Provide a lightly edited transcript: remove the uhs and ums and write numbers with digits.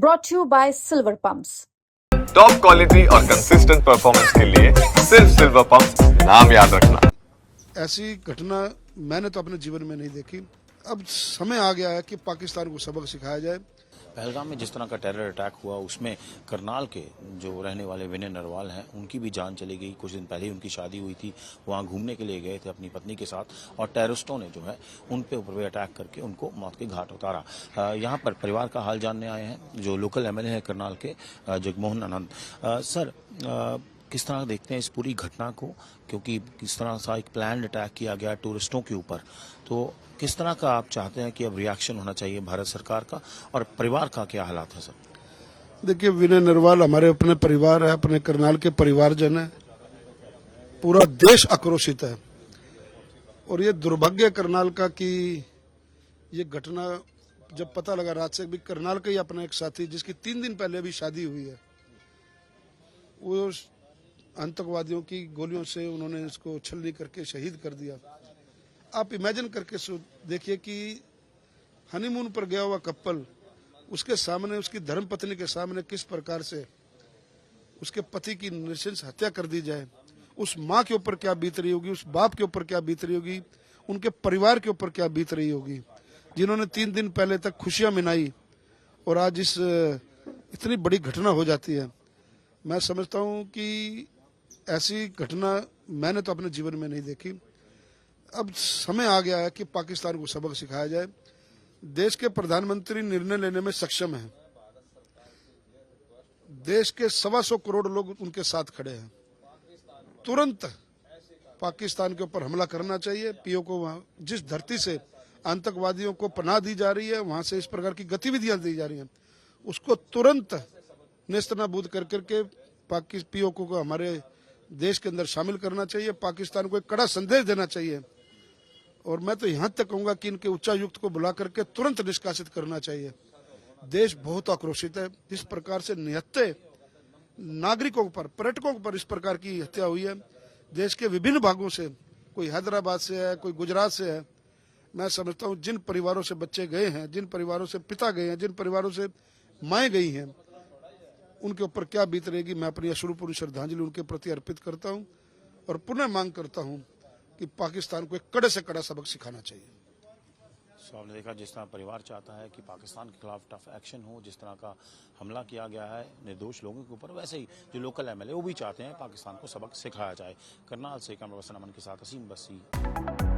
brought to you by Silver Pumps. Top quality और consistent performance के लिए सिर्फ सिल्वर पंप नाम याद रखना। ऐसी घटना मैंने तो अपने जीवन में नहीं देखी। अब समय आ गया है कि पाकिस्तान को सबक सिखाया जाए। पहलगाम में जिस तरह का टेरर अटैक हुआ उसमें करनाल के जो रहने वाले विनय नरवाल हैं उनकी भी जान चली गई। कुछ दिन पहले ही उनकी शादी हुई थी, वहां घूमने के लिए गए थे अपनी पत्नी के साथ और टेररिस्टों ने जो है उन पे ऊपर अटैक करके उनको मौत के घाट उतारा। यहाँ पर परिवार का हाल जानने आए हैं जो लोकल एमएलए हैं करनाल के जगमोहन आनंद। सर, किस तरह देखते हैं इस पूरी घटना को, क्योंकि किस तरह सा एक प्लान्ड अटैक किया गया टूरिस्टों के ऊपर, तो किस तरह का आप चाहते हैं कि अब रिएक्शन होना चाहिए भारत सरकार का और परिवार का क्या हालात है सर? देखिए, विनय नरवाल हमारे अपने परिवार है, अपने करनाल के परिवारजन है। पूरा देश आक्रोशित है और ये दुर्भाग्य करनाल का कि ये घटना जब पता लगा रात से भी करनाल का ही अपना एक साथी जिसकी 3 दिन पहले अभी शादी हुई है, वो आतंकवादियों की गोलियों से उन्होंने इसको छलनी करके शहीद कर दिया। आप इमेजिन करके देखिए कि हनीमून पर गया हुआ कपल, उसके सामने, उसकी धर्मपत्नी के सामने किस प्रकार से उसके पति की नृशंस हत्या कर दी जाए। उस माँ के ऊपर क्या बीत रही होगी, उस बाप के ऊपर क्या बीत रही होगी, उनके परिवार के ऊपर क्या बीत रही होगी, जिन्होंने 3 दिन पहले तक खुशियां मनाई और आज इस इतनी बड़ी घटना हो जाती है। मैं समझता हूं कि ऐसी घटना मैंने तो अपने जीवन में नहीं देखी। अब समय आ गया है कि पाकिस्तान को सबक सिखाया जाए। देश के प्रधानमंत्री निर्णय लेने में सक्षम हैं। देश के 125 करोड़ लोग उनके साथ खड़े हैं। तुरंत पाकिस्तान के ऊपर हमला करना चाहिए। पीओ को वहां जिस धरती से आतंकवादियों को पनाह दी जा रही है, वहां से इस प्रकार की गतिविधियां दी जा रही हैं, उसको तुरंत नेस्तनाबूद करके पीओ को हमारे देश के अंदर शामिल करना चाहिए। पाकिस्तान को एक कड़ा संदेश देना चाहिए और मैं तो यहां तक कहूंगा कि इनके उच्चायुक्त को बुला करके तुरंत निष्कासित करना चाहिए। देश बहुत आक्रोशित है। इस प्रकार से निहत्थे नागरिकों पर, पर्यटकों पर इस प्रकार की हत्या हुई है। देश के विभिन्न भागों से, कोई हैदराबाद से है, कोई गुजरात से है। मैं समझता हूँ जिन परिवारों से बच्चे गए हैं, जिन परिवारों से पिता गए हैं, जिन परिवारों से माएँ गई हैं, उनके ऊपर क्या बीत रहेगी। मैं अपनी अश्रुपूर्ण श्रद्धांजलि उनके प्रति अर्पित करता हूं और पुनः मांग करता हूं कि पाकिस्तान को एक कड़े से कड़ा सबक सिखाना चाहिए। सो आपने देखा जिस तरह परिवार चाहता है कि पाकिस्तान के खिलाफ टफ एक्शन हो, जिस तरह का हमला किया गया है निर्दोष लोगों के ऊपर, वैसे ही जो लोकल एमएलए वो भी चाहते हैं पाकिस्तान को सबक सिखाया जाए। करनाल से कैमरा पर्सन अमन के साथ असीम बस्सी।